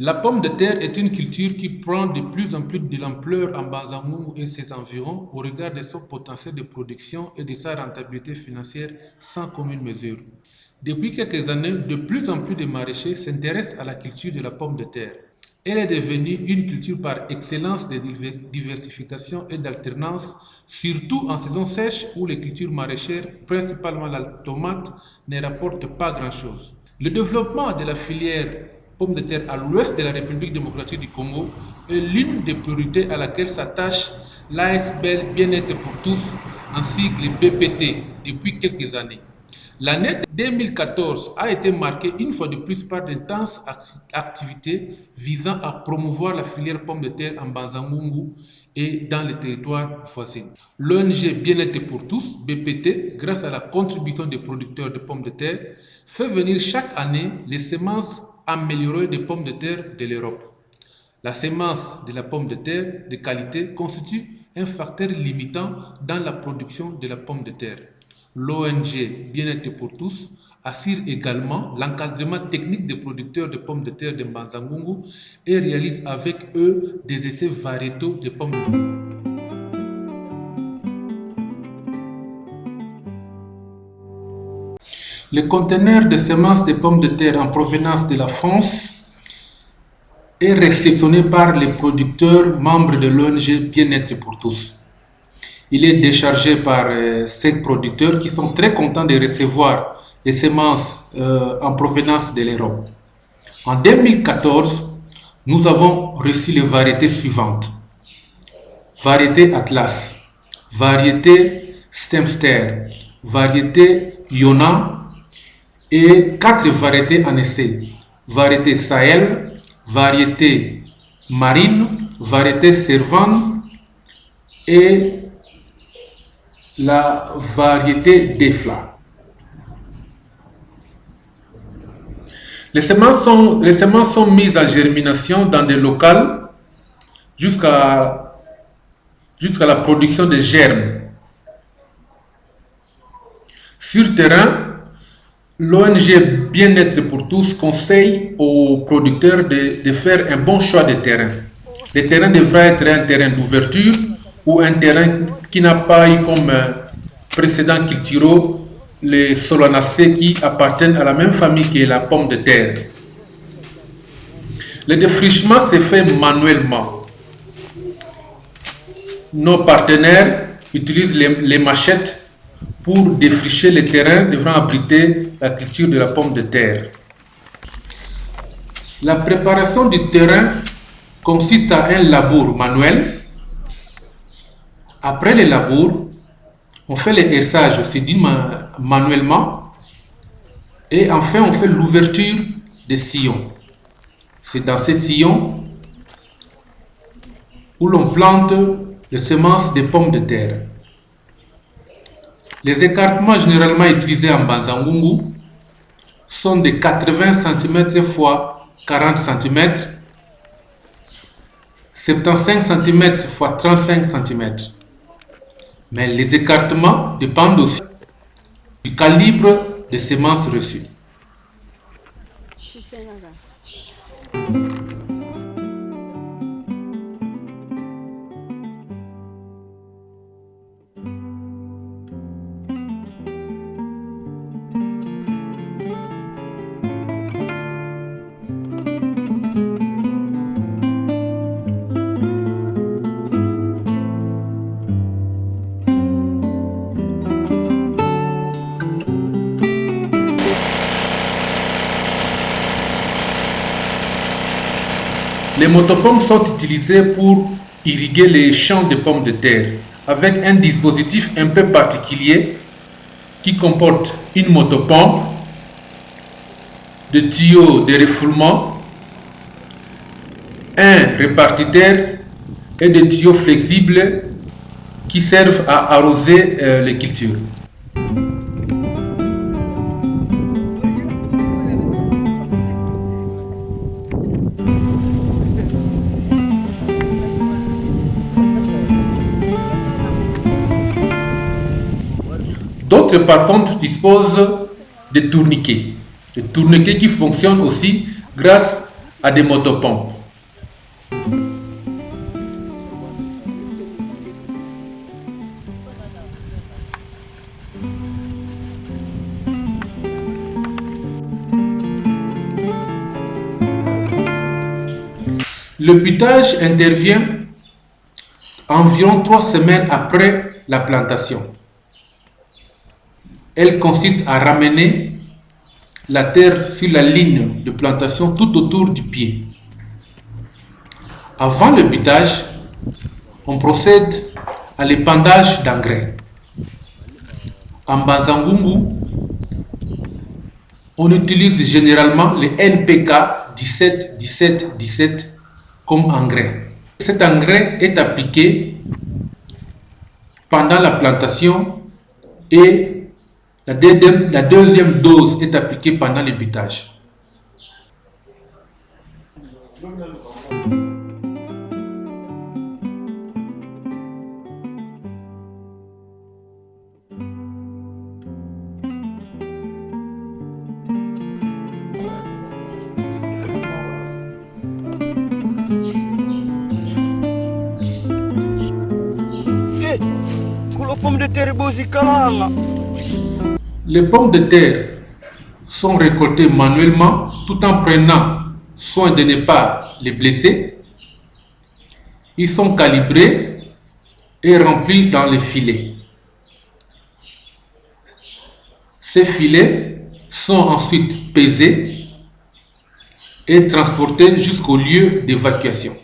La pomme de terre est une culture qui prend de plus en plus de l'ampleur en Banzamou et ses environs au regard de son potentiel de production et de sa rentabilité financière sans commune mesure. Depuis quelques années, de plus en plus de maraîchers s'intéressent à la culture de la pomme de terre. Elle est devenue une culture par excellence de diversification et d'alternance, surtout en saison sèche où les cultures maraîchères, principalement la tomate, ne rapportent pas grand-chose. Le développement de la filière pomme de terre à l'ouest de la République démocratique du Congo est l'une des priorités à laquelle s'attache l'ASBL Bien-être pour tous, en sigle BPT, depuis quelques années. L'année 2014 a été marquée une fois de plus par d'intenses activités visant à promouvoir la filière pomme de terre en Banzangungu et dans les territoires voisins. L'ONG Bien-être pour tous, BPT, grâce à la contribution des producteurs de pommes de terre, fait venir chaque année les semences améliorées de pommes de terre de l'Europe. La semence de la pomme de terre de qualité constitue un facteur limitant dans la production de la pomme de terre. L'ONG Bien-être pour tous assure également l'encadrement technique des producteurs de pommes de terre de Mbanzangungu et réalise avec eux des essais variétaux de pommes de terre. Le conteneur de semences de pommes de terre en provenance de la France est réceptionné par les producteurs membres de l'ONG Bien-être pour tous. Il est déchargé par 5 producteurs qui sont très contents de recevoir les semences en provenance de l'Europe. En 2014, nous avons reçu les variétés suivantes. Variété Atlas, variété Stemster, variété Yona et 4 variétés en essai. Variété Sahel, variété Marine, variété Servan et la variété Defla. Les semences sont mises à germination dans des locales jusqu'à la production de germes. Sur terrain, l'ONG Bien-être pour tous conseille aux producteurs de faire un bon choix de terrain. Le terrain devra être un terrain d'ouverture ou un terrain qui n'a pas eu comme précédents culturaux les solanacées qui appartiennent à la même famille que la pomme de terre. Le défrichement se fait manuellement. Nos partenaires utilisent les machettes pour défricher les terrains devant abriter la culture de la pomme de terre. La préparation du terrain consiste à un labour manuel. Après le labour, on fait le herçage aussi manuellement et enfin on fait l'ouverture des sillons. C'est dans ces sillons où l'on plante les semences de pommes de terre. Les écartements généralement utilisés en Banzangungu sont de 80 cm x 40 cm, 75 cm x 35 cm. Mais les écartements dépendent aussi du calibre des semences reçues. Les motopompes sont utilisées pour irriguer les champs de pommes de terre avec un dispositif un peu particulier qui comporte une motopompe, des tuyaux de refoulement, un répartiteur et des tuyaux flexibles qui servent à arroser les cultures. D'autres, par contre, disposent de tourniquets. Des tourniquets qui fonctionnent aussi grâce à à des motopompes. Le butage intervient environ 3 semaines après la plantation. Elle consiste à ramener la terre sur la ligne de plantation tout autour du pied. Avant le butage, on procède à l'épandage d'engrais. En Bazangungu, on utilise généralement les NPK 17, 17, 17 comme engrais. Cet engrais est appliqué pendant la plantation et la deuxième dose est appliquée pendant le butage. Les pommes de terre sont récoltées manuellement tout en prenant soin de ne pas les blesser. Ils sont calibrés et remplis dans les filets. Ces filets sont ensuite pesés et transportés jusqu'au lieu d'évacuation.